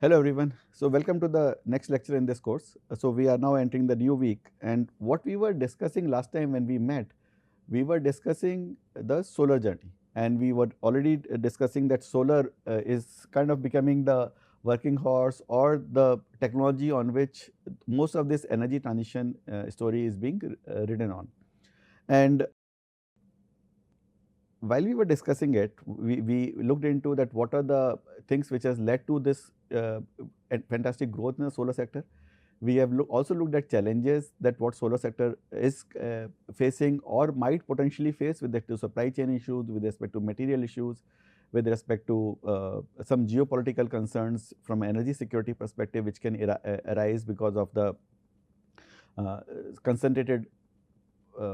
Hello everyone. So welcome to the next lecture in this course. So we are now entering the new week, and what we were discussing last time when we met, we were discussing the solar journey, and we were already discussing that solar is kind of becoming the working horse or the technology on which most of this energy transition story is being written on. And while we were discussing it, we looked into that what are the things which has led to this fantastic growth in the solar sector. We have also looked at challenges that what solar sector is facing or might potentially face with respect to supply chain issues, with respect to material issues, with respect to some geopolitical concerns from energy security perspective which can arise because of the concentrated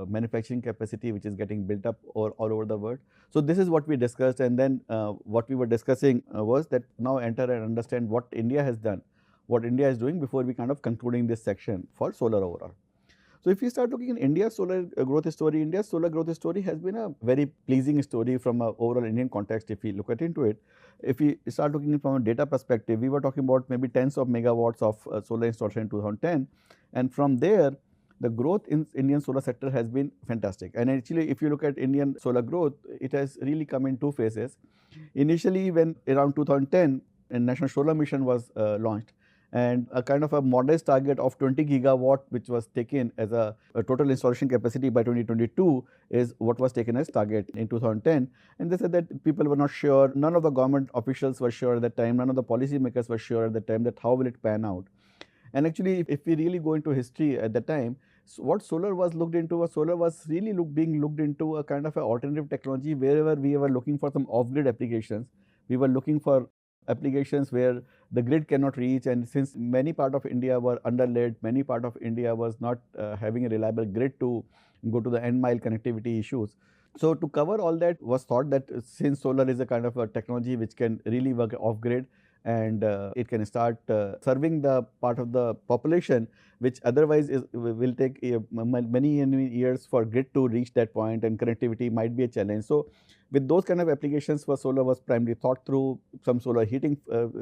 manufacturing capacity which is getting built up all over the world. So this is what we discussed, and then what we were discussing was that now enter and understand what India has done, what India is doing before we kind of concluding this section for solar overall. So if you start looking in India's solar growth story, India's solar growth story has been a very pleasing story from a overall Indian context if we look at into it. If we start looking from a data perspective, we were talking about maybe tens of megawatts of solar installation in 2010, and from there the growth in Indian solar sector has been fantastic. And actually if you look at Indian solar growth, it has really come in two phases. Initially when around 2010 a National Solar Mission was launched, and a kind of a modest target of 20 gigawatt which was taken as a total installation capacity by 2022 is what was taken as target in 2010. And they said that people were not sure, none of the government officials were sure at that time, none of the policy makers were sure at that time that how will it pan out. And actually if we really go into history at that time, so what solar was looked into was solar was really being looked into a kind of an alternative technology wherever we were looking for some off-grid applications. We were looking for applications where the grid cannot reach, and since many part of India were underlaid, many part of India was not having a reliable grid to go to the end mile connectivity issues. So to cover all that was thought that since solar is a kind of a technology which can really work off grid, and it can start serving the part of the population which otherwise will take many years for grid to reach that point, and connectivity might be a challenge. So with those kind of applications for solar was primarily thought through, some solar heating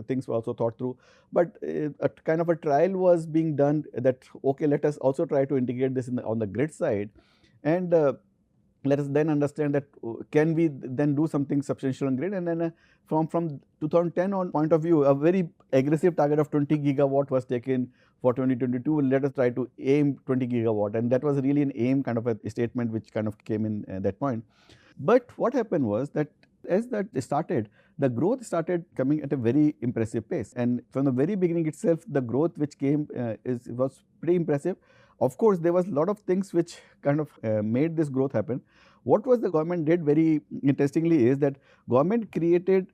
things were also thought through, but a kind of a trial was being done that okay, let us also try to integrate this on the grid side, and let us then understand that can we then do something substantial on grid. And then from 2010 on point of view, a very aggressive target of 20 gigawatt was taken for 2022. Let us try to aim 20 gigawatt, and that was really an aim kind of a statement which kind of came in at that point. But what happened was that as that started, the growth started coming at a very impressive pace, and from the very beginning itself the growth which came was pretty impressive. Of course there was a lot of things which kind of made this growth happen. What was the government did very interestingly is that government created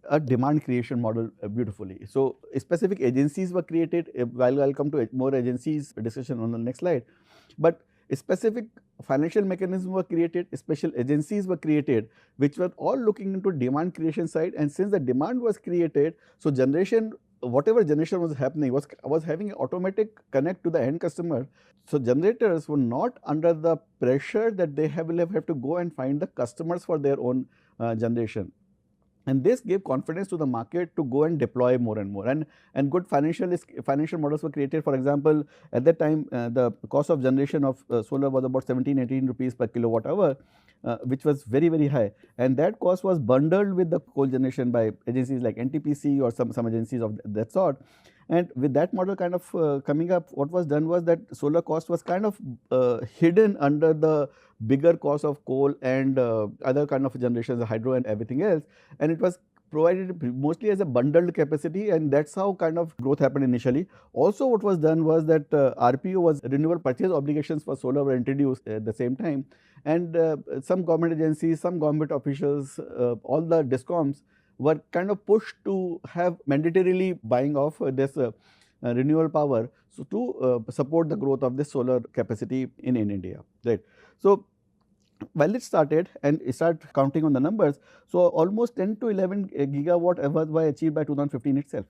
a demand creation model beautifully. So specific agencies were created, while I'll come to more agencies discussion on the next slide, but specific financial mechanisms were created, special agencies were created which were all looking into demand creation side. And since the demand was created, so generation, whatever generation was happening was having an automatic connect to the end customer. So generators were not under the pressure that they will have to go and find the customers for their own generation. And this gave confidence to the market to go and deploy more and more, and good financial models were created. For example, at that time the cost of generation of solar was about 17-18 rupees per kilowatt hour, which was very high, and that cost was bundled with the coal generation by agencies like NTPC or some agencies of that sort. And with that model kind of coming up, what was done was that solar cost was kind of hidden under the bigger cost of coal and other kind of generations, hydro and everything else, and it was provided mostly as a bundled capacity, and that's how kind of growth happened initially. Also what was done was that RPO, was renewable purchase obligations for solar, were introduced at the same time, and some government agencies, some government officials, all the DISCOMs were kind of pushed to have mandatorily buying of this renewable power, so to support the growth of this solar capacity in India, right. So while it started and start counting on the numbers, so almost 10 to 11 gigawatt was achieved by 2015 itself.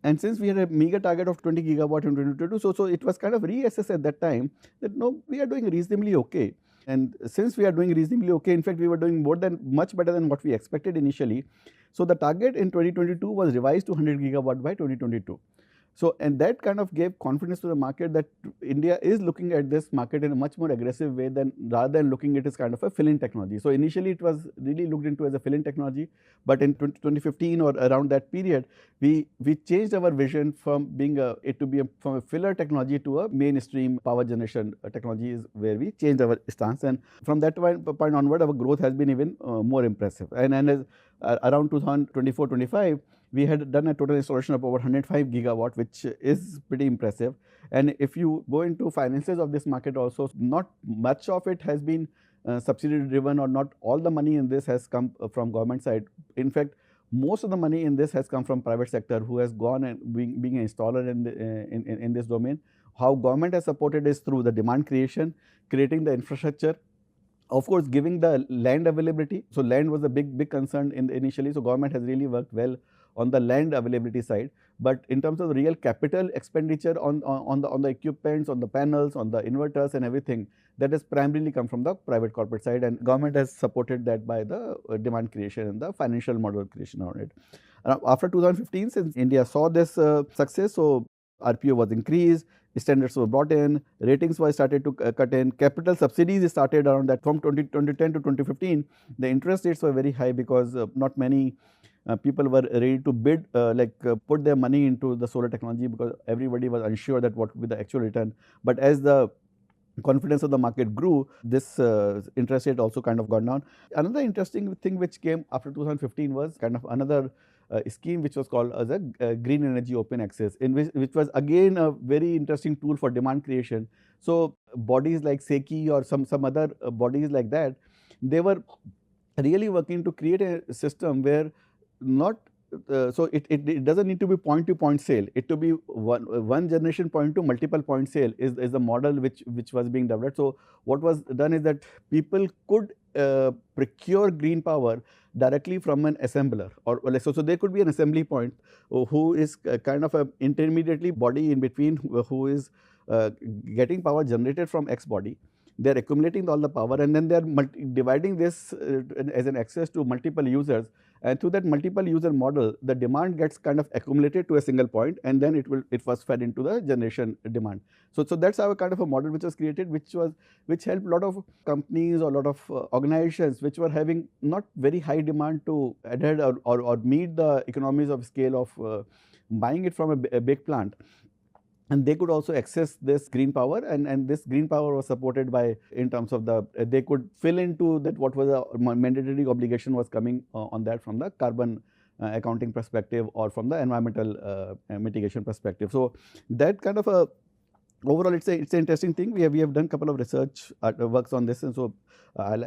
And since we had a meager target of 20 gigawatt in 2022, so it was kind of reassessed at that time that no, we are doing reasonably okay. And since we are doing reasonably okay, in fact we were doing much better than what we expected initially. So the target in 2022 was revised to 100 gigawatt by 2022. So, and that kind of gave confidence to the market that India is looking at this market in a much more aggressive way than rather than looking at it as kind of a fill-in technology. So initially it was really looked into as a fill-in technology, but in 2015 or around that period, we changed our vision from being from a filler technology to a mainstream power generation technology is where we changed our stance, and from that point onward, our growth has been even more impressive. And as around 2024-25. We had done a total installation of over 105 gigawatt, which is pretty impressive. And if you go into finances of this market also, not much of it has been subsidy driven, or not all the money in this has come from government side. In fact, most of the money in this has come from private sector, who has gone and being an installer in this domain. How government has supported is through the demand creation, creating the infrastructure, of course giving the land availability. So land was a big concern initially. So government has really worked well on the land availability side, but in terms of the real capital expenditure on the equipments, on the panels, on the inverters and everything, that has primarily come from the private corporate side, and government has supported that by the demand creation and the financial model creation on it. After 2015, since India saw this success, so RPO was increased, standards were brought in, ratings were started to cut in, capital subsidies started around that. From 2010 to 2015, the interest rates were very high because not many people were ready to bid, put their money into the solar technology, because everybody was unsure that what would be the actual return. But as the confidence of the market grew, this interest rate also kind of gone down. Another interesting thing which came after 2015 was kind of another scheme which was called as a green energy open access, in which was again a very interesting tool for demand creation. So bodies like SECI or some other bodies like that, they were really working to create a system where not so it doesn't need to be point to point sale. It to be one generation point to multiple point sale is the model which was being developed. So what was done is that people could procure green power directly from an assembler, or so there could be an assembly point who is kind of a intermediately body in between, who is getting power generated from X body. They are accumulating all the power, and then they are dividing this as an access to multiple users. And through that multiple user model, the demand gets kind of accumulated to a single point, and then it was fed into the generation demand. So that's our kind of a model which was created, which helped a lot of companies or a lot of organizations which were having not very high demand to adhere or meet the economies of scale of buying it from a big plant. And they could also access this green power, and this green power was supported by, in terms of the, they could fill into that what was a mandatory obligation was coming on that from the carbon accounting perspective, or from the environmental mitigation perspective. So that kind of a overall, it's an interesting thing. We have done a couple of research works on this, and so I'll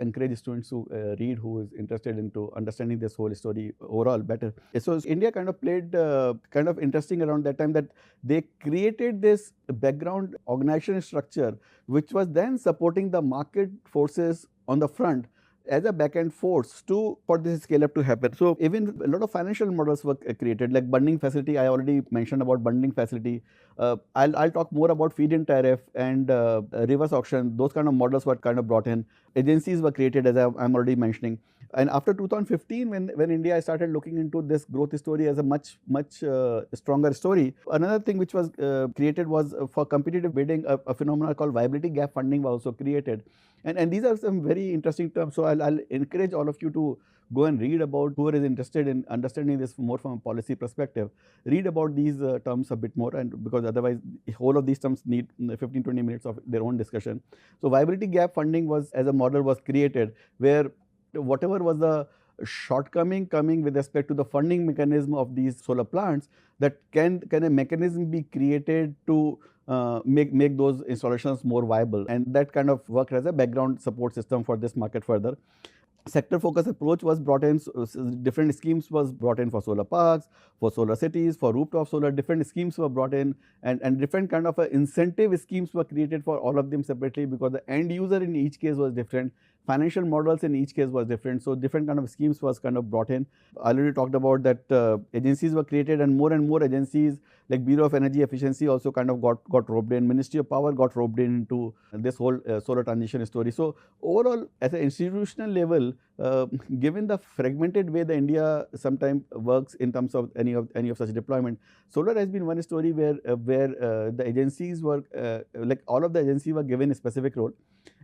encourage students to read, who is interested into understanding this whole story overall better. So India kind of played kind of interesting around that time, that they created this background organization structure, which was then supporting the market forces on the front as a back-end force for this scale up to happen. So even a lot of financial models were created, like bundling facility. I already mentioned about bundling facility. I'll talk more about feed-in tariff and reverse auction. Those kind of models were kind of brought in. Agencies were created, as I'm already mentioning. And after 2015, when India started looking into this growth story as a much stronger story, another thing which was created was for competitive bidding, a phenomenon called viability gap funding was also created. And these are some very interesting terms. So I'll encourage all of you to go and read about, whoever is interested in understanding this more from a policy perspective, read about these terms a bit more, and because otherwise whole of these terms need 15-20 minutes of their own discussion. So viability gap funding was, as a model, was created, where whatever was the shortcoming coming with respect to the funding mechanism of these solar plants, that can a mechanism be created to make those installations more viable, and that kind of worked as a background support system for this market further. Sector focus approach was brought in, so different schemes was brought in for solar parks, for solar cities, for rooftop solar. Different schemes were brought in, and different kind of incentive schemes were created for all of them separately, because the end user in each case was different. financial models in each case was different. So different kind of schemes was kind of brought in. I already talked about that agencies were created, and more agencies like Bureau of Energy Efficiency also kind of got roped in. Ministry of Power got roped into this whole solar transition story. So overall, at an institutional level, uh, given the fragmented way the India sometimes works in terms of any of such deployment, solar has been one story where the agencies were like all of the agencies were given a specific role,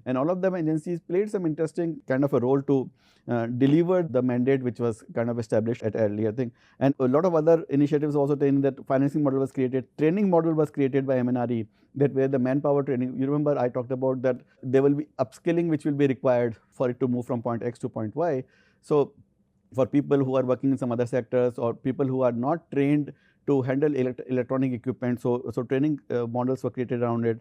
and all of them agencies played some interesting kind of a role to deliver the mandate which was kind of established at earlier thing. And a lot of other initiatives also taken, that financing model was created, training model was created by MNRE, that where the manpower training, you remember I talked about that there will be upskilling which will be required for it to move from point X to point Y. So for people who are working in some other sectors or people who are not trained to handle electronic equipment. So training models were created around it.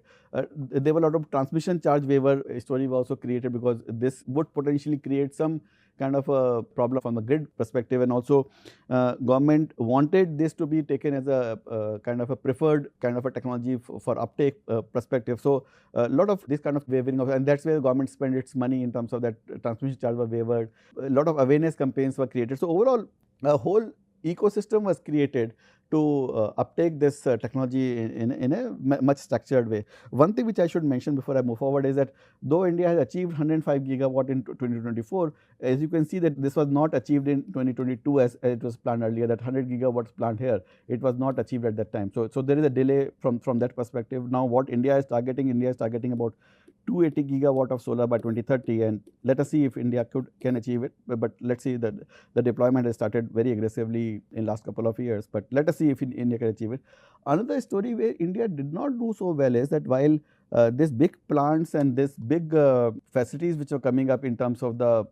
There were a lot of transmission charge waiver story was also created, because this would potentially create some kind of a problem from the grid perspective, and also government wanted this to be taken as a kind of a preferred kind of a technology for uptake perspective. So a lot of this kind of wavering of, and that's where the government spent its money in terms of that transmission charge were waived. A lot of awareness campaigns were created. So overall, a whole ecosystem was created to uptake this technology in a much structured way. One thing which I should mention before I move forward is that though India has achieved 105 gigawatt in 2024, as you can see that this was not achieved in 2022 as it was planned earlier, that 100 gigawatts planned here, it was not achieved at that time. So there is a delay from that perspective. Now what India is targeting about 280 gigawatt of solar by 2030, and let us see if India can achieve it. But let's see that the deployment has started very aggressively in last couple of years, but let us see if India can achieve it. Another story where India did not do so well is that while these big plants and this big facilities which are coming up in terms of the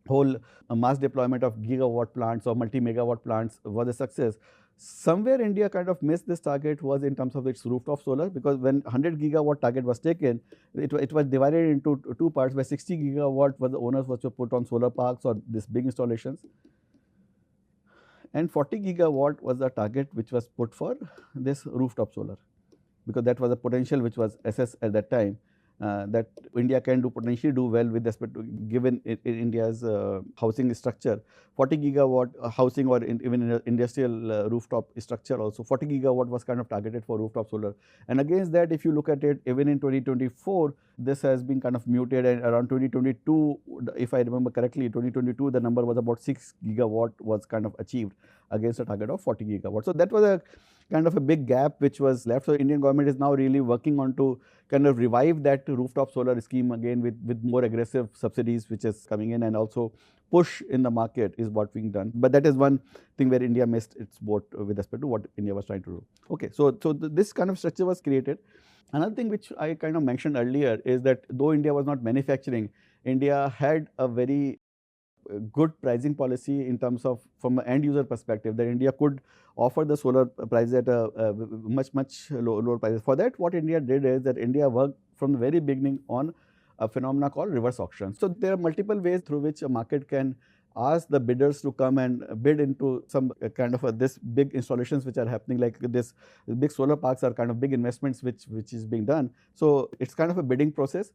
whole mass deployment of gigawatt plants or multi-megawatt plants was a success, somewhere India kind of missed this target was in terms of its rooftop solar, because when 100 gigawatt target was taken, it was divided into two parts, where 60 gigawatt was the owners was to put on solar parks or these big installations, and 40 gigawatt was the target which was put for this rooftop solar, because that was a potential which was assessed at that time. That India can potentially do well with respect to given India's housing structure. 40 gigawatt housing or even in industrial rooftop structure also, 40 gigawatt was kind of targeted for rooftop solar. And against that, if you look at it, even in 2024, this has been kind of muted, and around 2022, if I remember correctly, 2022 the number was about 6 gigawatt was kind of achieved against a target of 40 gigawatt. So that was a kind of a big gap which was left. So Indian government is now really working on to kind of revive that rooftop solar scheme again with more aggressive subsidies which is coming in, and also push in the market is what being done. But that is one thing where India missed its boat with respect to what India was trying to do. Okay, so this kind of structure was created. Another thing which I kind of mentioned earlier is that though India was not manufacturing, India had a very good pricing policy in terms of from an end user perspective, that India could offer the solar price at a much lower prices. For that, what India did is that India worked from the very beginning on a phenomena called reverse auction. So there are multiple ways through which a market can ask the bidders to come and bid into some kind of this big installations which are happening, like this big solar parks are kind of big investments which is being done. So it's kind of a bidding process.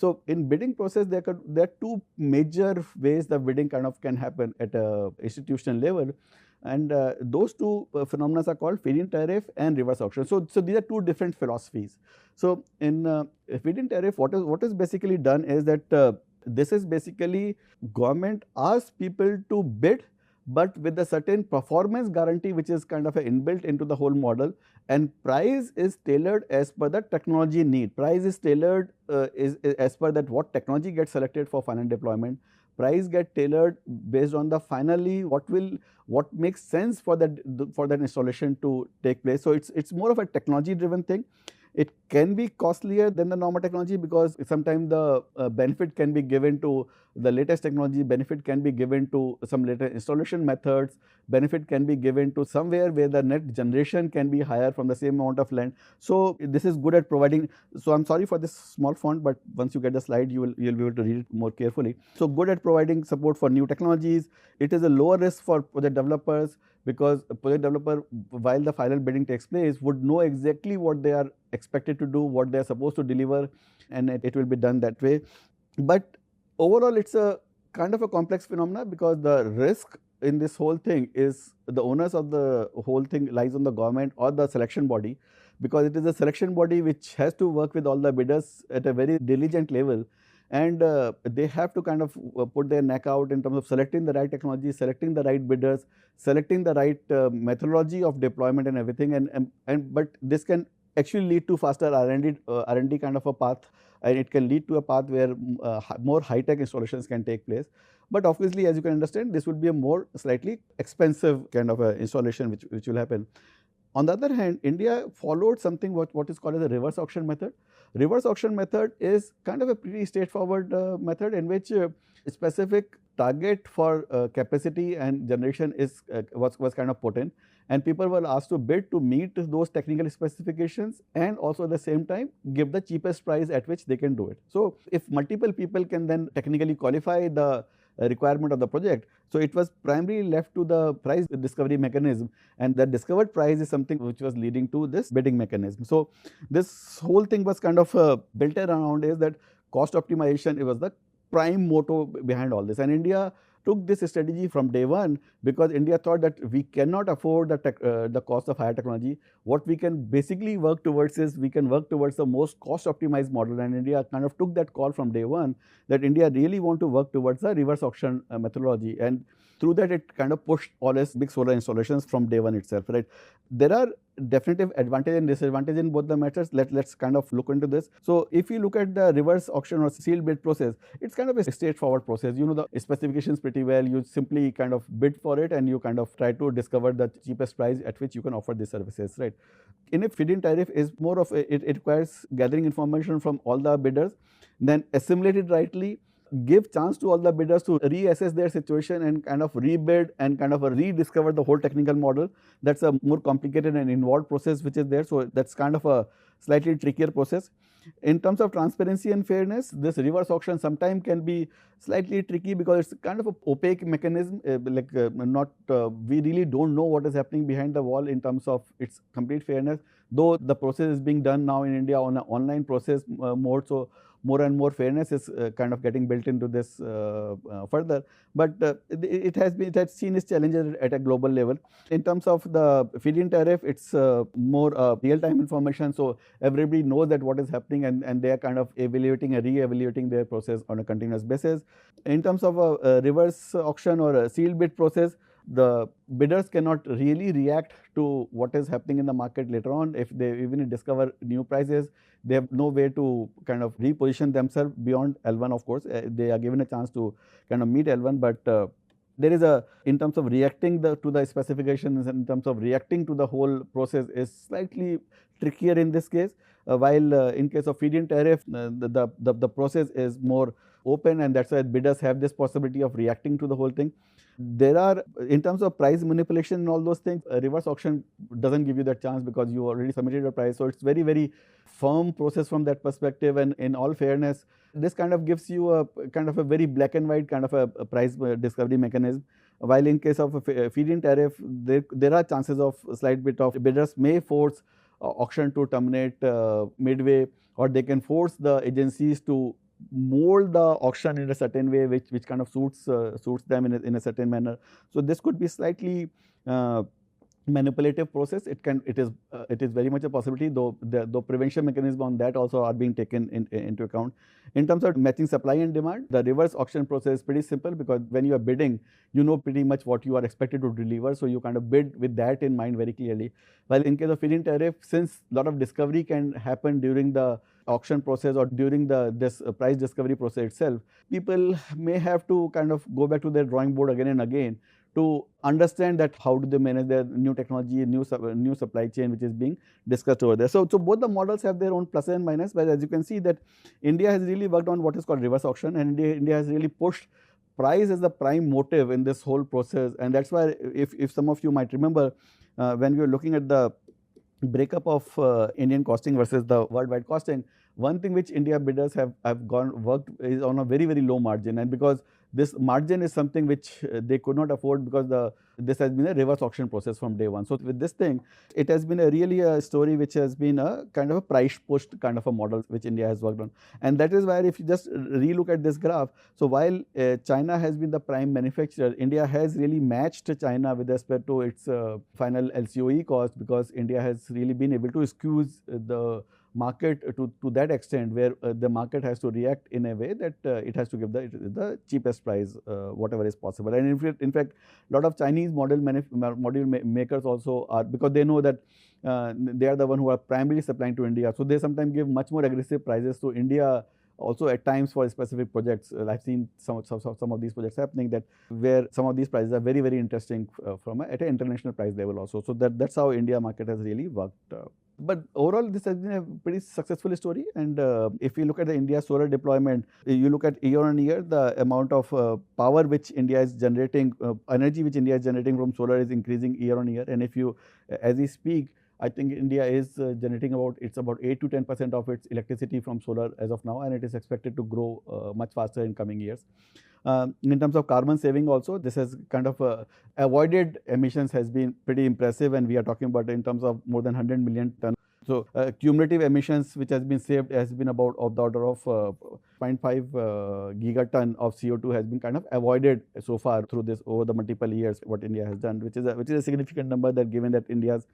So in bidding process, there are two major ways the bidding kind of can happen at a institutional level, and those two phenomena are called feed-in tariff and reverse auction. So these are two different philosophies. So in feed-in tariff, what is basically done is that this is basically government asks people to bid, but with a certain performance guarantee which is kind of inbuilt into the whole model, and price is tailored as per the technology need. Price is tailored is as per that what technology gets selected for final deployment. Price get tailored based on the finally what makes sense for that installation to take place. So it's more of a technology driven thing. It can be costlier than the normal technology, because sometimes the benefit can be given to the latest technology, benefit can be given to some later installation methods, benefit can be given to somewhere where the net generation can be higher from the same amount of land. So this is good at providing. So I'm sorry for this small font, but once you get the slide, you'll be able to read it more carefully. So good at providing support for new technologies. It is a lower risk for project developers, because a project developer, while the final bidding takes place, would know exactly what they are expected to do, what they are supposed to deliver, and it will be done that way. But overall it's a kind of a complex phenomena, because the risk in this whole thing is the onus of the whole thing lies on the government or the selection body, because it is a selection body which has to work with all the bidders at a very diligent level, and they have to kind of put their neck out in terms of selecting the right technology, selecting the right bidders, selecting the right methodology of deployment and everything, and but this can actually lead to faster R&D kind of a path, and it can lead to a path where more high-tech installations can take place. But obviously, as you can understand, this would be a more slightly expensive kind of a installation which will happen. On the other hand, India followed something what is called as a reverse auction method. Reverse auction method is kind of a pretty straightforward method in which specific target for capacity and generation was kind of put in, and people were asked to bid to meet those technical specifications and also at the same time give the cheapest price at which they can do it. So if multiple people can then technically qualify the requirement of the project, so it was primarily left to the price discovery mechanism, and the discovered price is something which was leading to this bidding mechanism. So this whole thing was kind of built around is that cost optimization, it was the prime motto behind all this, and India took this strategy from day one, because India thought that we cannot afford the cost of higher technology. What we can basically work towards is we can work towards the most cost optimized model, and India kind of took that call from day one that India really want to work towards the reverse auction methodology, and through that it kind of pushed all its big solar installations from day one itself, right. There are definitive advantage and disadvantage in both the matters. Let's kind of look into this. So if you look at the reverse auction or sealed bid process, it's kind of a straightforward process. You know the specifications pretty well. You simply kind of bid for it and you kind of try to discover the cheapest price at which you can offer these services, right. In a feed-in tariff is more of it requires gathering information from all the bidders, then assimilate it rightly, give chance to all the bidders to reassess their situation and kind of rebid and kind of rediscover the whole technical model. That's a more complicated and involved process which is there. So that's kind of a slightly trickier process. In terms of transparency and fairness, this reverse auction sometimes can be slightly tricky because it's kind of an opaque mechanism, we really don't know what is happening behind the wall in terms of its complete fairness, though the process is being done now in India on an online process mode. So more and more fairness is kind of getting built into this further, but it has seen its challenges at a global level. In terms of the feed-in tariff, it's more real-time information, so everybody knows that what is happening, and they are kind of evaluating and re-evaluating their process on a continuous basis. In terms of a reverse auction or a sealed bid process, the bidders cannot really react to what is happening in the market later on. If they even discover new prices, they have no way to kind of reposition themselves beyond L1. Of course, they are given a chance to kind of meet L1, but there is a, in terms of reacting to the specifications, in terms of reacting to the whole process is slightly trickier in this case. While in case of feed-in tariff, the process is more open, and that's why bidders have this possibility of reacting to the whole thing. There are, in terms of price manipulation and all those things, reverse auction doesn't give you that chance because you already submitted your price. So it's very, very firm process from that perspective. And in all fairness, this kind of gives you a kind of a very black and white kind of a price discovery mechanism. While in case of a feed-in tariff, there are chances of a slight bit of bidders may force auction to terminate midway, or they can force the agencies to mold the auction in a certain way which kind of suits them in a certain manner. So this could be slightly manipulative process. It is very much a possibility, though the prevention mechanism on that also are being taken into account. In terms of matching supply and demand, the reverse auction process is pretty simple, because when you are bidding, you know pretty much what you are expected to deliver, so you kind of bid with that in mind very clearly. While in case of feed-in tariff, since a lot of discovery can happen during the auction process or during this price discovery process itself, people may have to kind of go back to their drawing board again and again to understand that how do they manage their new technology, new supply chain which is being discussed over there. So both the models have their own plus and minus, but as you can see that India has really worked on what is called reverse auction, and India has really pushed price as the prime motive in this whole process. And that's why if some of you might remember, when we were looking at the breakup of Indian costing versus the worldwide costing, one thing which India bidders have worked is on a very, very low margin, and because this margin is something which they could not afford, because this has been a reverse auction process from day one. So with this thing, it has been really a story which has been a kind of a price pushed kind of a model which India has worked on. And that is why if you just relook at this graph, so while China has been the prime manufacturer, India has really matched China with respect to its final LCOE cost, because India has really been able to squeeze the market to that extent, where the market has to react in a way that it has to give the cheapest price, whatever is possible. And in fact, a lot of Chinese module makers also are, because they know that they are the one who are primarily supplying to India, so they sometimes give much more aggressive prices to India also at times for specific projects. I've seen some of these projects happening, that where some of these prices are very, very interesting at an international price level also. So that's how India market has really worked. But overall, this has been a pretty successful story. And if you look at the India solar deployment, you look at year on year, the amount of power which India is generating, energy which India is generating from solar is increasing year on year. And if you, as we speak, I think India is generating about 8 to 10% of its electricity from solar as of now, and it is expected to grow much faster in coming years. In terms of carbon saving also, this has kind of avoided emissions has been pretty impressive, and we are talking about in terms of more than 100 million tons. So cumulative emissions which has been saved has been about of the order of 0.5 gigaton of CO2 has been kind of avoided so far through this over the multiple years what India has done, which is a significant number, that given that India's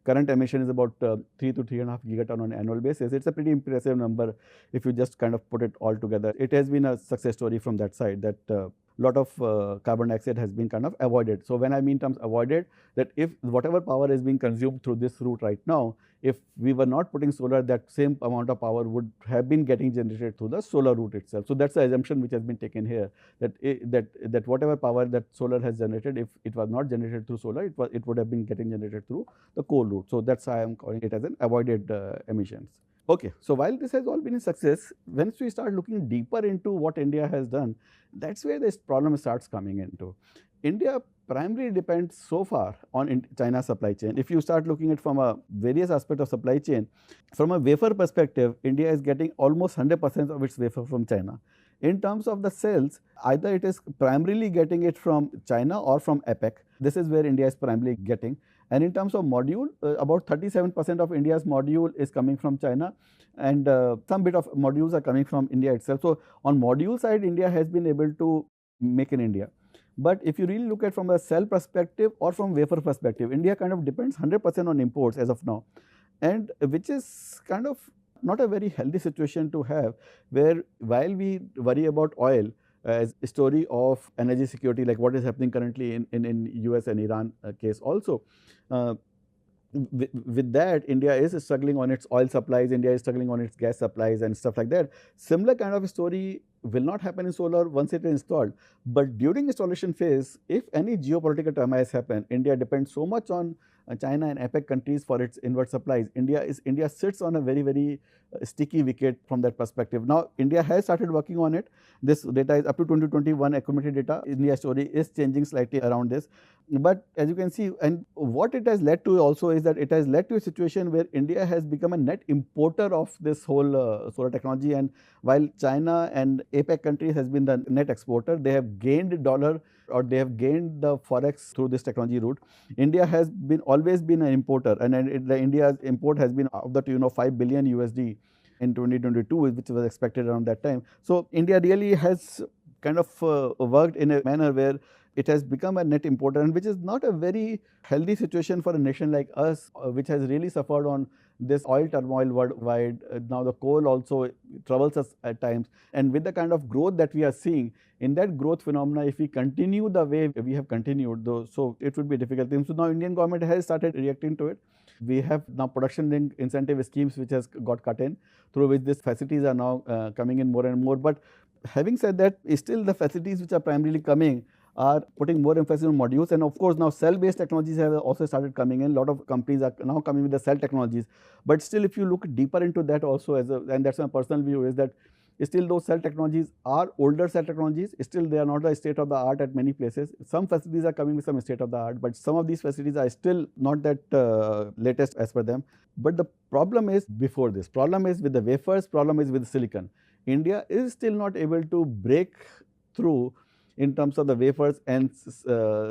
current emission is about 3 to 3.5 gigaton on an annual basis. It's a pretty impressive number if you just kind of put it all together. It has been a success story from that side, that lot of carbon dioxide has been kind of avoided. So when I mean terms avoided, that if whatever power is being consumed through this route right now, if we were not putting solar, that same amount of power would have been getting generated through the solar route itself. So that's the assumption which has been taken here, that that whatever power that solar has generated, if it was not generated through solar, it would have been getting generated through the coal route. So that's why I am calling it as an avoided emissions. Okay, so while this has all been a success, once we start looking deeper into what India has done, that's where this problem starts coming into. India primarily depends so far on China's supply chain. If you start looking at from a various aspect of supply chain, from a wafer perspective, India is getting almost 100% of its wafer from China. In terms of the cells, either it is primarily getting it from China or from APEC. This is where India is primarily getting. And in terms of module, about 37% of India's module is coming from China, and some bit of modules are coming from India itself. So on module side, India has been able to make in India. But if you really look at from a cell perspective or from wafer perspective, India kind of depends 100% on imports as of now, and which is kind of not a very healthy situation to have, where while we worry about oil as a story of energy security, like what is happening currently in US and Iran case also, with that, India is struggling on its oil supplies, India is struggling on its gas supplies and stuff like that. Similar kind of story will not happen in solar once it is installed. But during installation phase, if any geopolitical turmoil happen, India depends so much on China and APEC countries for its inward supplies. India sits on a very, very sticky wicket from that perspective. Now, India has started working on it. This data is up to 2021 accumulated data. India story is changing slightly around this. But as you can see, and what it has led to also is that it has led to a situation where India has become a net importer of this whole solar technology. And while China and APEC countries has been the net exporter, they have gained dollar, or they have gained the forex through this technology route. India has always been an importer, and India's import has been of the tune of 5 billion USD in 2022, which was expected around that time. So India really has kind of worked in a manner where it has become a net importer, and which is not a very healthy situation for a nation like us, which has really suffered on this oil turmoil worldwide. Now the coal also troubles us at times, and with the kind of growth that we are seeing, in that growth phenomena, if we continue the way we have continued, though, so it would be difficult. So now Indian government has started reacting to it. We have now production linked incentive schemes which has got cut in, through which these facilities are now coming in more and more. But having said that, still the facilities which are primarily coming are putting more emphasis on modules, and of course now cell based technologies have also started coming in. A lot of companies are now coming with the cell technologies, but still if you look deeper into that also, and that's my personal view, is that still those cell technologies are older cell technologies. Still they are not the state of the art at many places. Some facilities are coming with some state of the art, but some of these facilities are still not that latest as per them. But the problem is before this, problem is with the wafers, problem is with the silicon. India is still not able to break through in terms of the wafers and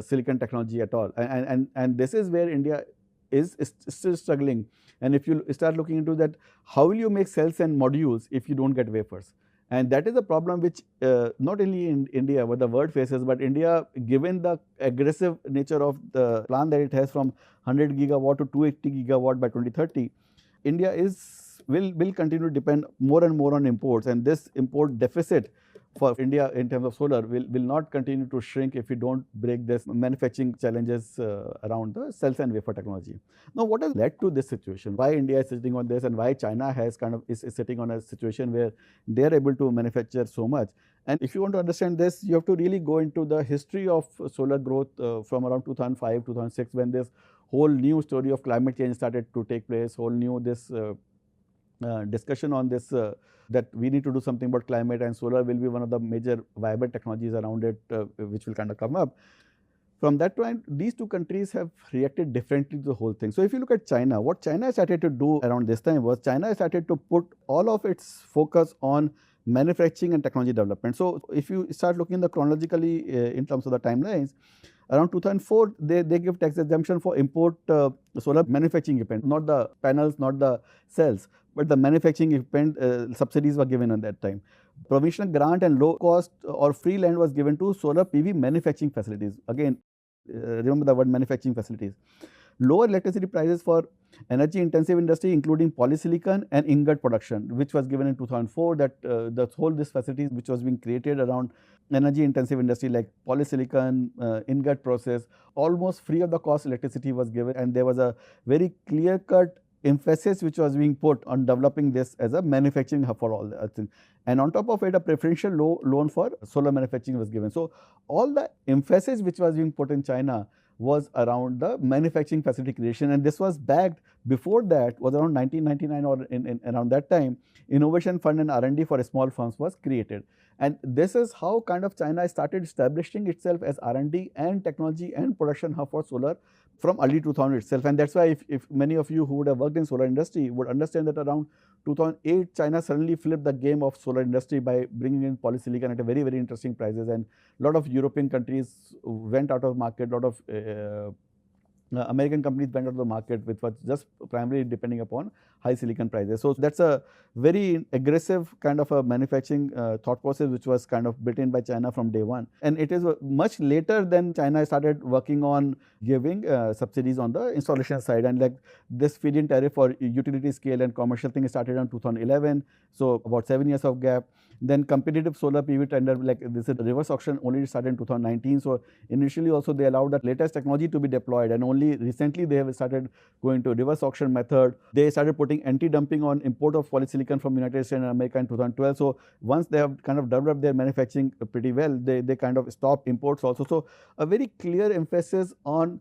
silicon technology at all. And this is where India is still struggling. And if you start looking into that, how will you make cells and modules if you don't get wafers? And that is a problem which not only in India, but the world faces, but India, given the aggressive nature of the plan that it has from 100 gigawatt to 280 gigawatt by 2030, India will continue to depend more and more on imports, and this import deficit for India in terms of solar will not continue to shrink if we don't break this manufacturing challenges around the cells and wafer technology. Now, what has led to this situation? Why India is sitting on this, and why China has is sitting on a situation where they are able to manufacture so much? And if you want to understand this, you have to really go into the history of solar growth from around 2005, 2006, when this whole new story of climate change started to take place, whole new this discussion on this that we need to do something about climate, and solar will be one of the major viable technologies around it, which will kind of come up. From that point, these two countries have reacted differently to the whole thing. So if you look at China, what China started to do around this time was China started to put all of its focus on manufacturing and technology development. So if you start looking the chronologically in terms of the timelines, around 2004, they give tax exemption for import solar manufacturing equipment, not the panels, not the cells, but the manufacturing equipment subsidies were given at that time. Provisional grant and low cost or free land was given to solar PV manufacturing facilities. Again, remember the word manufacturing facilities. Lower electricity prices for energy intensive industry, including polysilicon and ingot production, which was given in 2004, that the whole this facilities which was being created around energy intensive industry like polysilicon, ingot process, almost free of the cost electricity was given, and there was a very clear cut emphasis which was being put on developing this as a manufacturing hub for all the things. And on top of it, a preferential loan for solar manufacturing was given. So all the emphasis which was being put in China was around the manufacturing facility creation, and this was backed before that was around 1999 or in around that time. Innovation Fund and R&D for small firms was created, and this is how kind of China started establishing itself as R&D and technology and production hub for solar from early 2000 itself. And that's why if many of you who would have worked in solar industry would understand that around 2008 China suddenly flipped the game of solar industry by bringing in polysilicon at a very, very interesting prices, and a lot of European countries went out of market, a lot of American companies went out of the market, which was just primarily depending upon high silicon prices. So that's a very aggressive kind of a manufacturing thought process which was kind of built in by China from day one. And it is much later than China started working on giving subsidies on the installation side, and like this feed-in tariff for utility scale and commercial thing started in 2011. So about 7 years of gap. Then competitive solar PV tender, like this is reverse auction, only started in 2019. So initially also they allowed that latest technology to be deployed, and only recently they have started going to reverse auction method. They started putting anti-dumping on import of polysilicon from United States and America in 2012. So once they have kind of developed their manufacturing pretty well, they kind of stop imports also. So a very clear emphasis on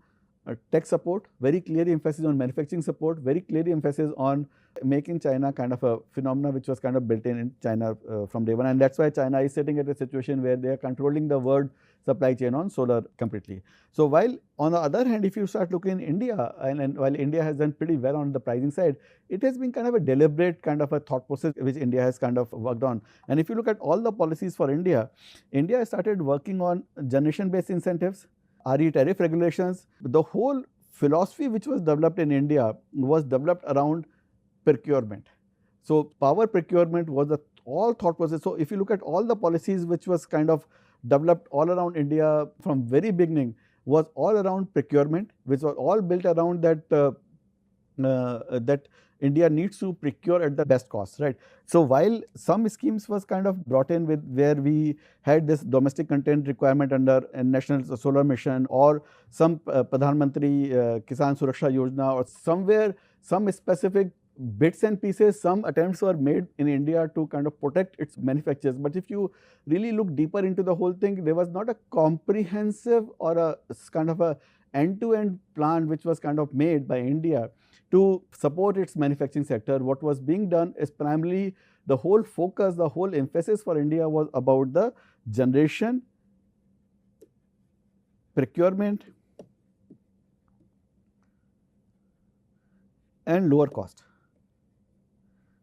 tech support, very clear emphasis on manufacturing support, very clear emphasis on making China kind of a phenomena which was kind of built in China from day one. And that's why China is sitting at a situation where they are controlling the world supply chain on solar completely. So while on the other hand, if you start looking in India, and while India has done pretty well on the pricing side, it has been kind of a deliberate kind of a thought process which India has kind of worked on. And if you look at all the policies for India, India has started working on generation based incentives, RE tariff regulations. The whole philosophy which was developed in India was developed around procurement. So power procurement was the all thought process. So if you look at all the policies which was kind of developed all around India from very beginning, was all around procurement, which was all built around that that India needs to procure at the best cost, right? So while some schemes was kind of brought in with where we had this domestic content requirement under a national solar mission, or some Pradhan Mantri Kisan Suraksha Yojana, or somewhere some specific bits and pieces, some attempts were made in India to kind of protect its manufacturers. But if you really look deeper into the whole thing, there was not a comprehensive or a kind of a end-to-end plan which was kind of made by India to support its manufacturing sector. What was being done is primarily the whole focus, the whole emphasis for India was about the generation, procurement, and lower cost.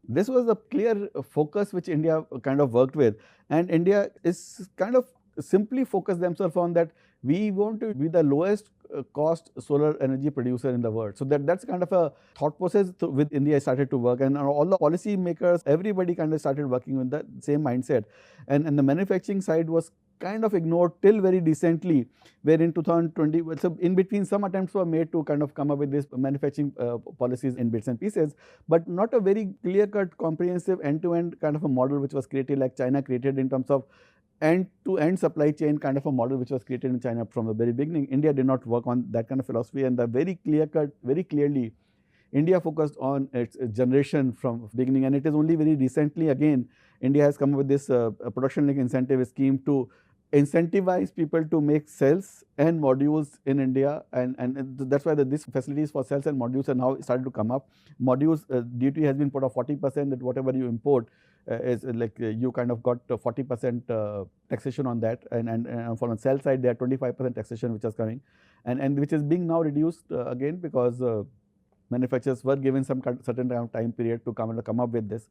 This was the clear focus which India kind of worked with, and India is kind of simply focus themselves on that we want to be the lowest cost solar energy producer in the world. So that's kind of a thought process with India started to work, and all the policy makers, everybody kind of started working with the same mindset, and the manufacturing side was kind of ignored till very recently, where in 2020, so in between some attempts were made to kind of come up with this manufacturing policies in bits and pieces, but not a very clear-cut, comprehensive, end-to-end kind of a model which was created like China created in terms of end-to-end supply chain kind of a model which was created in China from the very beginning. India did not work on that kind of philosophy, and the very clear-cut, very clearly, India focused on its generation from beginning, and it is only very recently again India has come up with this production link incentive scheme to incentivize people to make cells and modules in India, and that's why these facilities for cells and modules are now started to come up. Modules duty has been put of 40%, that whatever you import is like you kind of got 40% taxation on that, and for the cell side there are 25% taxation which is coming, and which is being now reduced again because manufacturers were given some certain time period to come up with this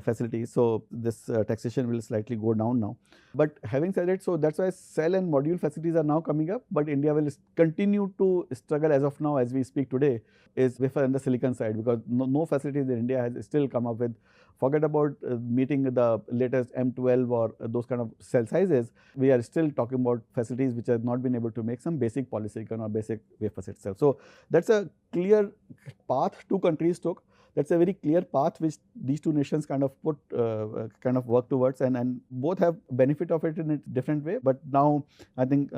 facility. So this taxation will slightly go down now. But having said it, so that's why cell and module facilities are now coming up, but India will continue to struggle as of now, as we speak today, is wafer and the silicon side, because no facilities in India has still come up with. Forget about meeting the latest M12 or those kind of cell sizes. We are still talking about facilities which have not been able to make some basic polysilicon or basic wafers itself. So that's a clear path two countries took. That's a very clear path which these two nations kind of put kind of work towards, and both have benefit of it in a different way. But now I think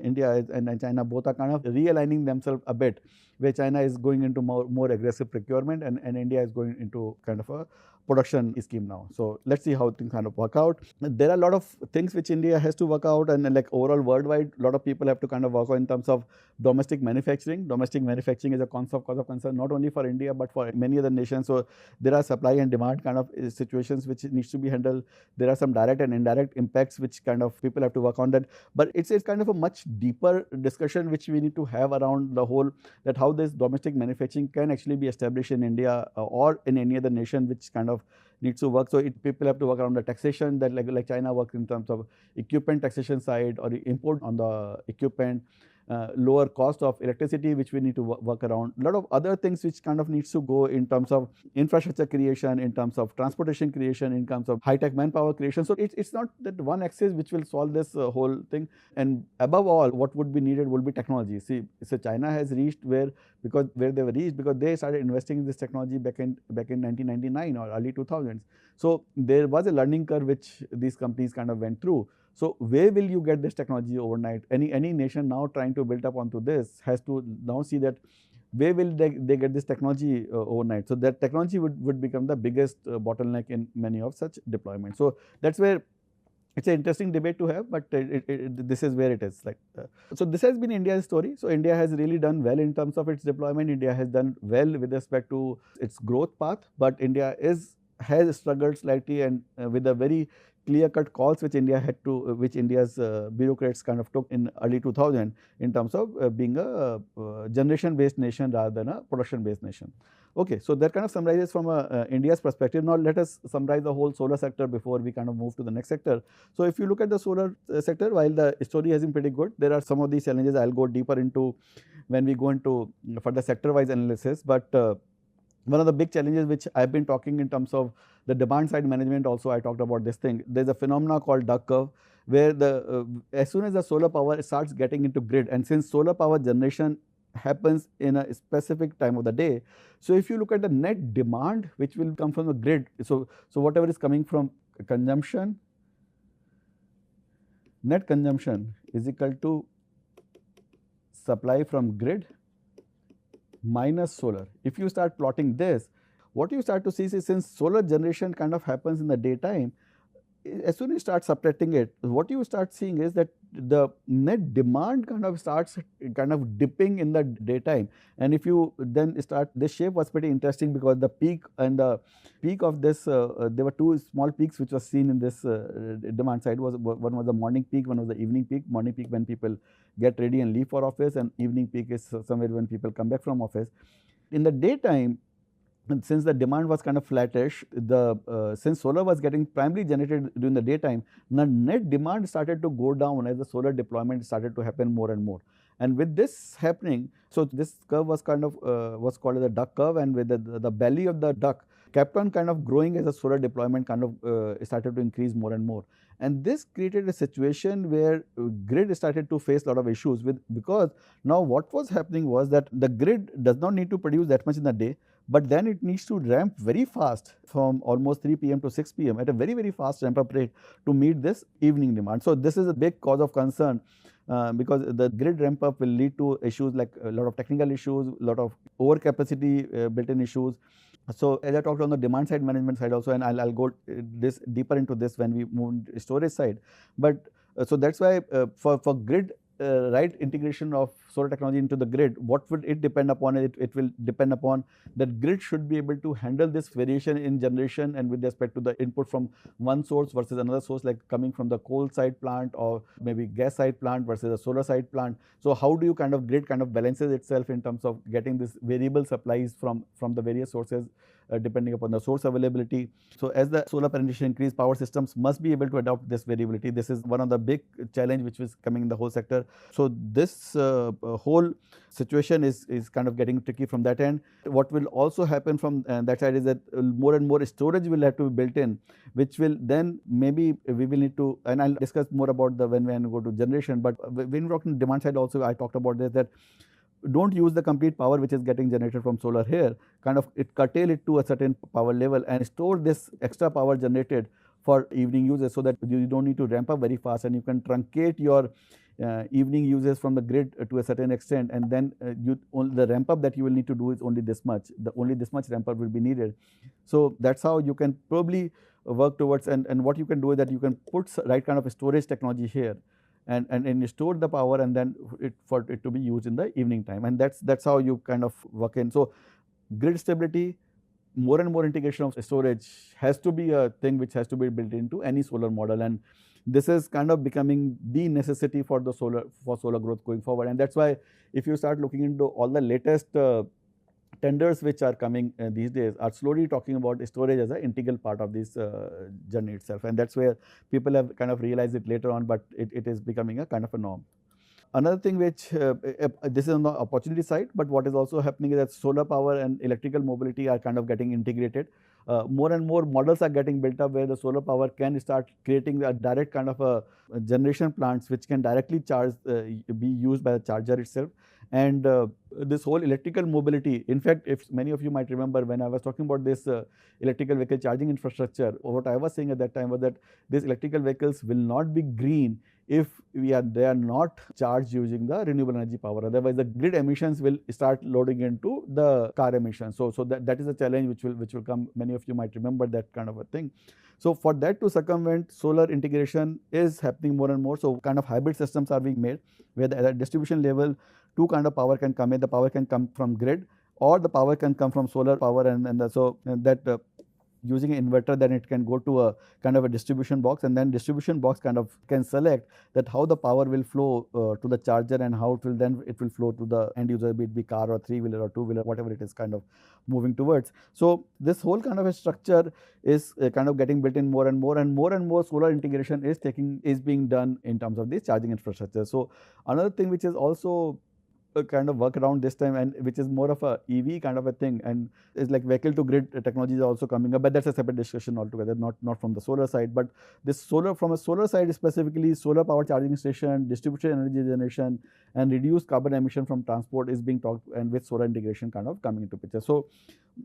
India and China both are kind of realigning themselves a bit, where China is going into more aggressive procurement, and India is going into kind of a production scheme now. So let's see how things kind of work out. There are a lot of things which India has to work out, and like overall worldwide, a lot of people have to kind of work out in terms of domestic manufacturing. Domestic manufacturing is a cause of concern not only for India but for many other nations. So there are supply and demand kind of situations which needs to be handled. There are some direct and indirect impacts which kind of people have to work on that. But it's kind of a much deeper discussion which we need to have around the whole, that how this domestic manufacturing can actually be established in India or in any other nation which kind of needs to work. So people have to work around the taxation, that like China works in terms of equipment taxation side or import on the equipment, lower cost of electricity which we need to work around. A lot of other things which kind of needs to go in terms of infrastructure creation, in terms of transportation creation, in terms of high-tech manpower creation. So it's not that one axis which will solve this whole thing. And above all, what would be needed will be technology. See, so China has reached where they were reached because they started investing in this technology back in 1999 or early 2000s. So there was a learning curve which these companies kind of went through. So where will you get this technology overnight? Any nation now trying to build up onto this has to now see that where will they get this technology overnight. So that technology would become the biggest bottleneck in many of such deployments. So that's where it's an interesting debate to have, but this is where it is. So this has been India's story. So India has really done well in terms of its deployment. India has done well with respect to its growth path, but India has struggled slightly, and with a very clear-cut calls which India's bureaucrats kind of took in early 2000 in terms of being a generation-based nation rather than a production-based nation. Okay, so that kind of summarizes from India's perspective. Now let us summarize the whole solar sector before we kind of move to the next sector. So if you look at the solar sector, while the story has been pretty good, there are some of these challenges I'll go deeper into when we go into further sector-wise analysis. But one of the big challenges which I've been talking in terms of the demand side management, also I talked about this thing. There's a phenomena called duck curve, where as soon as the solar power starts getting into grid, and since solar power generation happens in a specific time of the day, so if you look at the net demand which will come from the grid, so whatever is coming from consumption, net consumption is equal to supply from grid minus solar. If you start plotting this, what you start to see is, since solar generation kind of happens in the daytime, as soon as you start subtracting it, what you start seeing is that the net demand kind of starts kind of dipping in the daytime. And if you then start, this shape was pretty interesting because the peak of this, there were two small peaks which was seen in this demand side. One was the morning peak, one was the evening peak. Morning peak when people get ready and leave for office, and evening peak is somewhere when people come back from office. In the daytime, And since the demand was kind of flattish, since solar was getting primarily generated during the daytime, the net demand started to go down as the solar deployment started to happen more and more. And with this happening, so this curve was kind of was called as a duck curve, and with the belly of the duck kept on kind of growing as the solar deployment kind of started to increase more and more. And this created a situation where grid started to face a lot of issues with, because now what was happening was that the grid does not need to produce that much in the day, but then it needs to ramp very fast from almost 3 p.m. to 6 p.m. at a very, very fast ramp up rate to meet this evening demand. So this is a big cause of concern because the grid ramp up will lead to issues like a lot of technical issues, a lot of overcapacity built-in issues. So as I talked on the demand side management side also, and I'll go this deeper into this when we move to storage side. But so that's why for grid right integration of solar technology into the grid, what would it depend upon? It will depend upon that grid should be able to handle this variation in generation and with respect to the input from one source versus another source, like coming from the coal side plant or maybe gas side plant versus a solar side plant. So how do you kind of grid kind of balances itself in terms of getting this variable supplies from the various sources depending upon the source availability. So as the solar penetration increase, power systems must be able to adopt this variability. This is one of the big challenge which is coming in the whole sector. So this whole situation is kind of getting tricky from that end. What will also happen from that side is that more and more storage will have to be built in, which will then maybe we will need to, and I'll discuss more about the when we go to generation, but when we talk on demand side also, I talked about this, that don't use the complete power which is getting generated from solar here, kind of it curtail it to a certain power level and store this extra power generated for evening uses, so that you don't need to ramp up very fast and you can truncate your evening uses from the grid to a certain extent, and then the ramp up that you will need to do is only this much, only this much ramp up will be needed. So that's how you can probably work towards, and what you can do is that you can put right kind of storage technology here and store the power, and then for it to be used in the evening time, and that's how you kind of work in. So grid stability, more and more integration of storage has to be a thing which has to be built into any solar model, and this is kind of becoming the necessity for the solar growth going forward. And that's why if you start looking into all the latest tenders which are coming these days are slowly talking about storage as an integral part of this journey itself, and that's where people have kind of realized it later on, but it is becoming a kind of a norm. Another thing which this is on the opportunity side, but what is also happening is that solar power and electrical mobility are kind of getting integrated. More and more models are getting built up where the solar power can start creating a direct kind of a generation plants which can directly charge, be used by the charger itself. And this whole electrical mobility, in fact, if many of you might remember when I was talking about this electrical vehicle charging infrastructure, what I was saying at that time was that these electrical vehicles will not be green if they are not charged using the renewable energy power. Otherwise, the grid emissions will start loading into the car emissions. So that is a challenge which will come. Many of you might remember that kind of a thing. So for that to circumvent, solar integration is happening more and more. So kind of hybrid systems are being made where at the distribution level, two kind of power can come in. The power can come from grid, or the power can come from solar power, and using an inverter, then it can go to a kind of a distribution box, and then distribution box kind of can select that how the power will flow to the charger and how it will flow to the end user, be it be car or three-wheeler or two-wheeler, whatever it is kind of moving towards. So this whole kind of a structure is kind of getting built in more and more, and more solar integration is being done in terms of this charging infrastructure. So another thing which is also a kind of work around this time, and which is more of a EV kind of a thing, and is like vehicle to grid technologies are also coming up, but that's a separate discussion altogether, not from the solar side. But this solar, from a solar side specifically, solar power charging station, distributed energy generation, and reduced carbon emission from transport is being talked, and with solar integration kind of coming into picture. So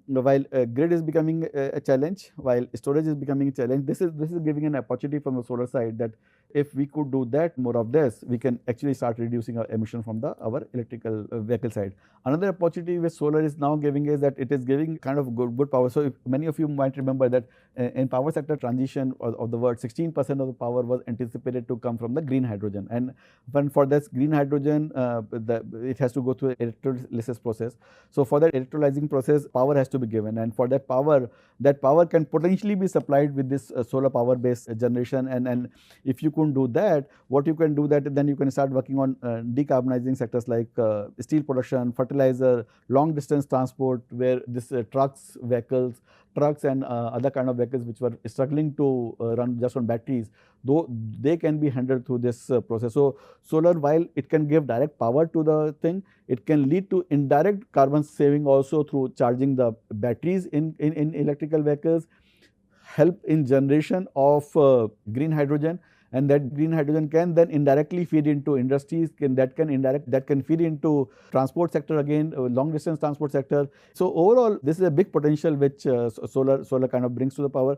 while grid is becoming a challenge, while storage is becoming a challenge, this is giving an opportunity from the solar side that if we could do that, more of this, we can actually start reducing our emission from our electrical vehicle side. Another opportunity with solar is now giving is that it is giving kind of good power. So if many of you might remember that in power sector transition of the world, 16% of the power was anticipated to come from the green hydrogen, and when for this green hydrogen, it has to go through electrolysis process. So for that electrolyzing process, power has to be given, and for that power can potentially be supplied with this solar power based generation, and if you couldn't do that, what you can do that, then you can start working on decarbonizing sectors like steel production, fertilizer, long distance transport, where this trucks and other kind of vehicles which were struggling to run just on batteries, though they can be handled through this process. So solar, while it can give direct power to the thing, it can lead to indirect carbon saving also through charging the batteries in electrical vehicles, help in generation of green hydrogen, and that green hydrogen can then indirectly feed into industries, that can feed into transport sector again, long distance transport sector. So overall, this is a big potential which solar kind of brings to the power,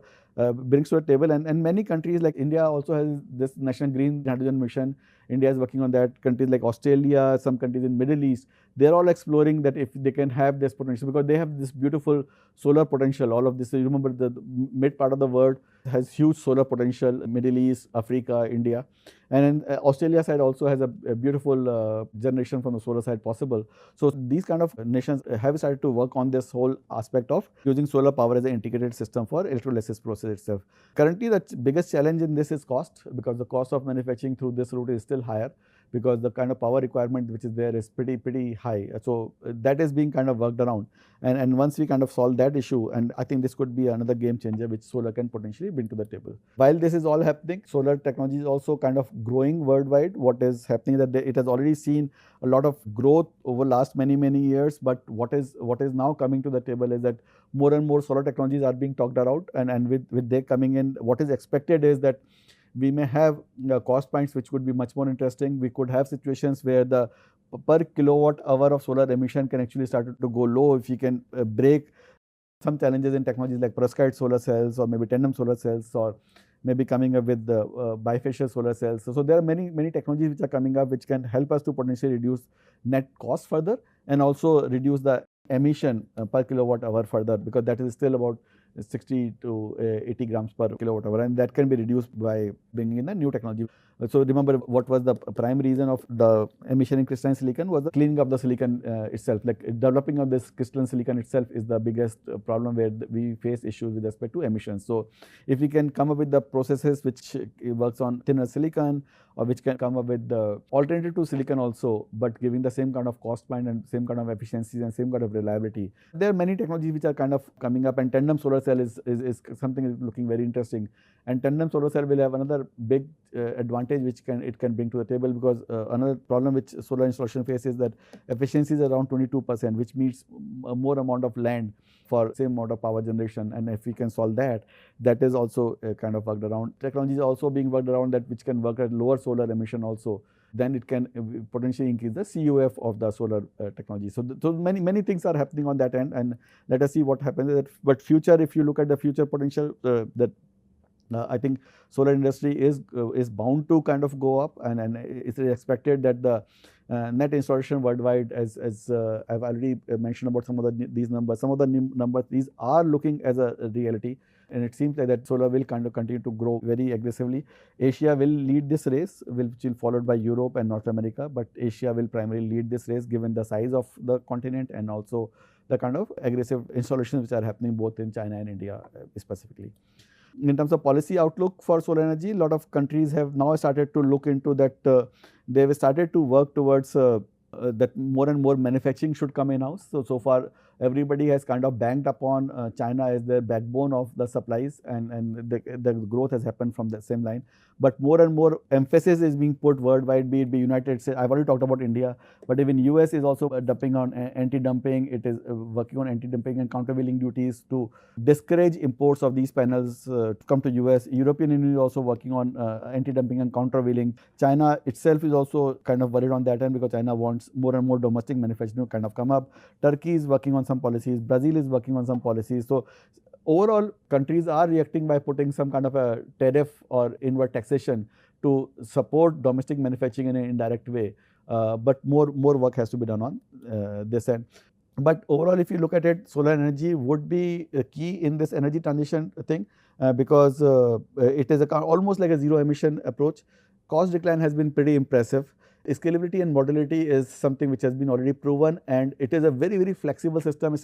brings to the table, and many countries like India also has this national green hydrogen mission. India is working on that. Countries like Australia, some countries in Middle East, they're all exploring that if they can have this potential, because they have this beautiful solar potential. All of this, you remember, the mid part of the world has huge solar potential, Middle East, Africa, India. And Australia side also has a beautiful generation from the solar side possible. So these kind of nations have started to work on this whole aspect of using solar power as an integrated system for electrolysis process itself. Currently, the biggest challenge in this is cost, because the cost of manufacturing through this route is still higher, because the kind of power requirement which is there is pretty high. So that is being kind of worked around. And once we kind of solve that issue, and I think this could be another game changer which solar can potentially bring to the table. While this is all happening, solar technology is also kind of growing worldwide. What is happening that it has already seen a lot of growth over last many years, but what is now coming to the table is that more and more solar technologies are being talked about, and with they coming in, what is expected is that we may have cost points which could be much more interesting. We could have situations where the per kilowatt hour of solar emission can actually start to go low if you can break some challenges in technologies like perovskite solar cells, or maybe tandem solar cells, or maybe coming up with the bifacial solar cells. So there are many technologies which are coming up which can help us to potentially reduce net cost further, and also reduce the emission per kilowatt hour further, because that is still about 60 to 80 grams per kilowatt hour, and that can be reduced by bringing in a new technology. So remember, what was the prime reason of the emission in crystalline silicon was the cleaning of the silicon itself. Like developing of this crystalline silicon itself is the biggest problem where we face issues with respect to emissions. So if we can come up with the processes which works on thinner silicon, or which can come up with the alternative to silicon also, but giving the same kind of cost point and same kind of efficiencies and same kind of reliability. There are many technologies which are kind of coming up, and tandem solar cell is something looking very interesting. And tandem solar cell will have another big advantage which it can bring to the table, because another problem which solar installation faces is that efficiency is around 22%, which means a more amount of land for same amount of power generation. And if we can solve that, that is also kind of worked around. Technology is also being worked around that which can work at lower solar emission also. Then it can potentially increase the CUF of the solar technology. So many things are happening on that end, and let us see what happens. But future, if you look at the future potential, that I think solar industry is bound to kind of go up, and it is expected that the net installation worldwide, as I've already mentioned about some of these numbers, these are looking as a reality. And it seems like that solar will kind of continue to grow very aggressively. Asia will lead this race, which will followed by Europe and North America, but Asia will primarily lead this race given the size of the continent, and also the kind of aggressive installations which are happening both in China and India specifically. In terms of policy outlook for solar energy, a lot of countries have now started to look into that. They've started to work towards that more and more manufacturing should come in-house. So far, everybody has kind of banked upon China as their backbone of the supplies, and the growth has happened from the same line. But more and more emphasis is being put worldwide, be it United States. I've already talked about India, but even US is also dumping on anti-dumping. It is working on anti-dumping and countervailing duties to discourage imports of these panels to come to US. European Union is also working on anti-dumping and countervailing. China itself is also kind of worried on that end, because China wants more and more domestic manufacturing to kind of come up. Turkey is working on some policies. Brazil is working on some policies. So overall, countries are reacting by putting some kind of a tariff or inward taxation to support domestic manufacturing in an indirect way. But more work has to be done on this end. But overall, if you look at it, solar energy would be key in this energy transition thing, because it is almost like a zero emission approach. Cost decline has been pretty impressive. Scalability and modularity is something which has been already proven, and it is a very flexible system.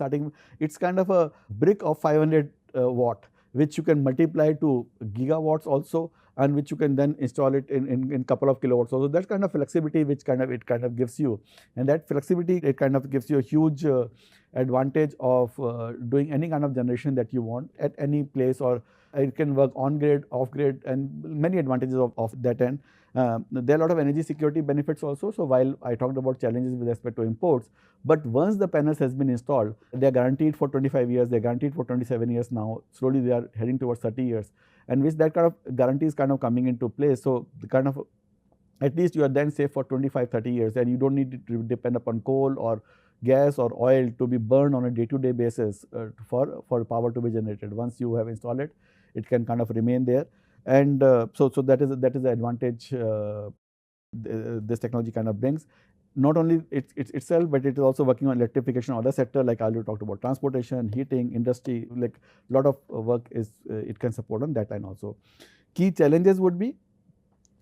It's kind of a brick of 500 watt, which you can multiply to gigawatts also. and which you can then install it in couple of kilowatts. So that kind of flexibility which it kind of gives you, and that flexibility, it kind of gives you a huge advantage of doing any kind of generation that you want at any place, or it can work on grid, off grid, and many advantages of that end. There are a lot of energy security benefits also. So while I talked about challenges with respect to imports, but once the panels has been installed, they are guaranteed for 25 years, they are guaranteed for 27 years now. Slowly they are heading towards 30 years, and with that kind of guarantees kind of coming into place. So the kind of, at least you are then safe for 25, 30 years, and you don't need to depend upon coal or gas or oil to be burned on a day-to-day basis for power to be generated. Once you have installed it, it can kind of remain there. And so that is the advantage this technology kind of brings. Not only itself, but it is also working on electrification of other sector, like I already talked about transportation, heating, industry, like a lot of work is it can support on that line also. Key challenges would be,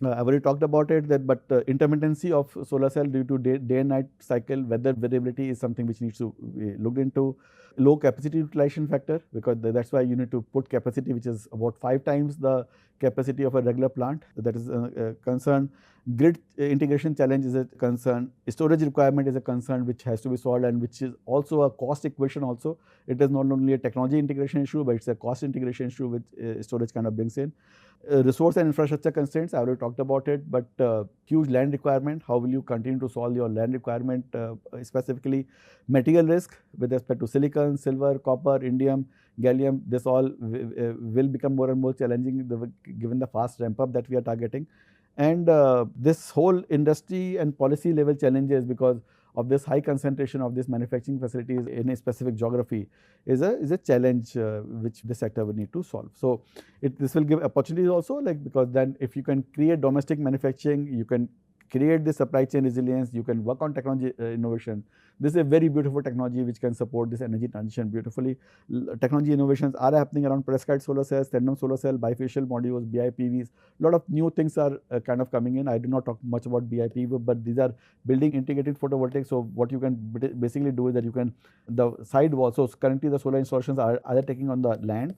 I've already talked about it, but intermittency of solar cell due to day and night cycle, weather variability is something which needs to be looked into. Low capacity utilization factor, because that's why you need to put capacity which is about 5 times the capacity of a regular plant. That is a concern. Grid integration challenge is a concern. Storage requirement is a concern which has to be solved, and which is also a cost equation also. It is not only a technology integration issue, but it's a cost integration issue which storage kind of brings in. Resource and infrastructure constraints, I already talked about it, but huge land requirement. How will you continue to solve your land requirement, specifically material risk with respect to silicon, silver, copper, indium, gallium. This all will become more and more challenging given the fast ramp up that we are targeting. And this whole industry and policy level challenges, because of this high concentration of these manufacturing facilities in a specific geography, is a challenge which the sector will need to solve. So this will give opportunities also, like, because then if you can create domestic manufacturing, you can create the supply chain resilience, you can work on technology innovation. This is a very beautiful technology which can support this energy transition beautifully. Technology innovations are happening around perovskite solar cells, tandem solar cell, bifacial modules, BIPVs. A lot of new things are kind of coming in. I did not talk much about BIPV, but these are building integrated photovoltaics. So what you can basically do is that you can, the side walls, so currently the solar installations are either taking on the lands,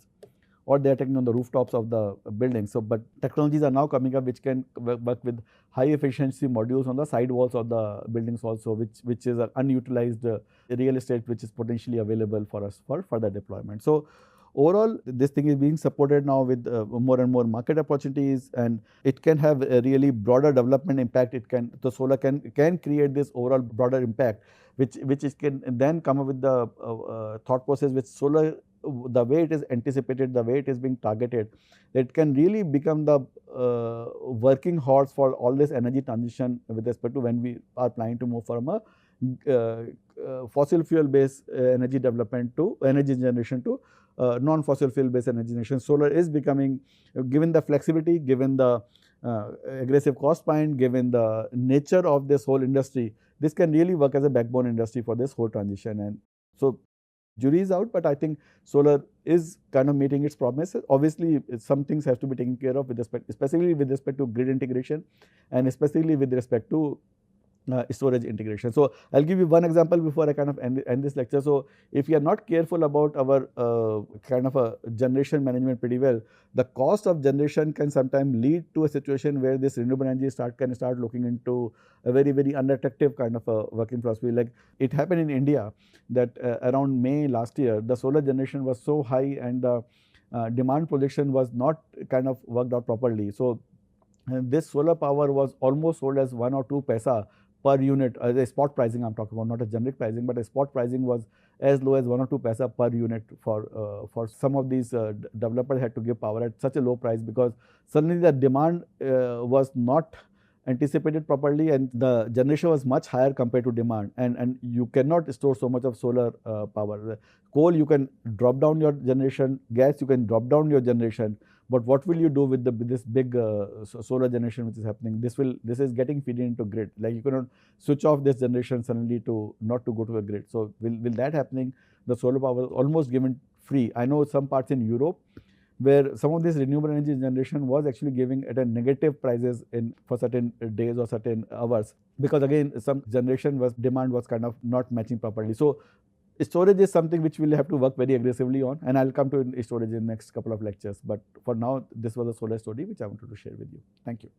or they are taking on the rooftops of the building. So, but technologies are now coming up which can work with high efficiency modules on the side walls of the buildings also, which is an unutilized real estate which is potentially available for us for further deployment. So overall, this thing is being supported now with more and more market opportunities, and it can have a really broader development impact. The solar can create this overall broader impact, which it can then come up with the thought process with solar, the way it is anticipated, the way it is being targeted, it can really become the working horse for all this energy transition with respect to when we are planning to move from a fossil fuel based energy development to energy generation to non-fossil fuel based energy generation. Solar is becoming, given the flexibility, given the aggressive cost point, given the nature of this whole industry, this can really work as a backbone industry for this whole transition. And so jury is out, but I think solar is kind of meeting its promises. Obviously, some things have to be taken care of with respect, especially with respect to grid integration, and especially with respect to storage integration. So I'll give you one example before I kind of end this lecture. So if you are not careful about our kind of a generation management pretty well, the cost of generation can sometimes lead to a situation where this renewable energy can start looking into a very, very unattractive kind of a working philosophy. Like it happened in India that around May last year, the solar generation was so high, and the demand projection was not kind of worked out properly. So this solar power was almost sold as 1 or 2 paisa per unit, the spot pricing I'm talking about, not a generic pricing, but a spot pricing was as low as 1 or 2 paisa per unit for some of these developers had to give power at such a low price, because suddenly the demand was not anticipated properly, and the generation was much higher compared to demand, and you cannot store so much of solar power. Coal, you can drop down your generation, gas, you can drop down your generation, but what will you do with this big solar generation which is happening? This is getting fed into grid. Like you cannot switch off this generation suddenly to not to go to a grid. So will that happening? The solar power is almost given free. I know some parts in Europe where some of this renewable energy generation was actually giving at a negative prices for certain days or certain hours, because again some generation demand was kind of not matching properly. So storage is something which we'll have to work very aggressively on, and I'll come to storage in next couple of lectures. But for now, this was a solar story which I wanted to share with you. Thank you.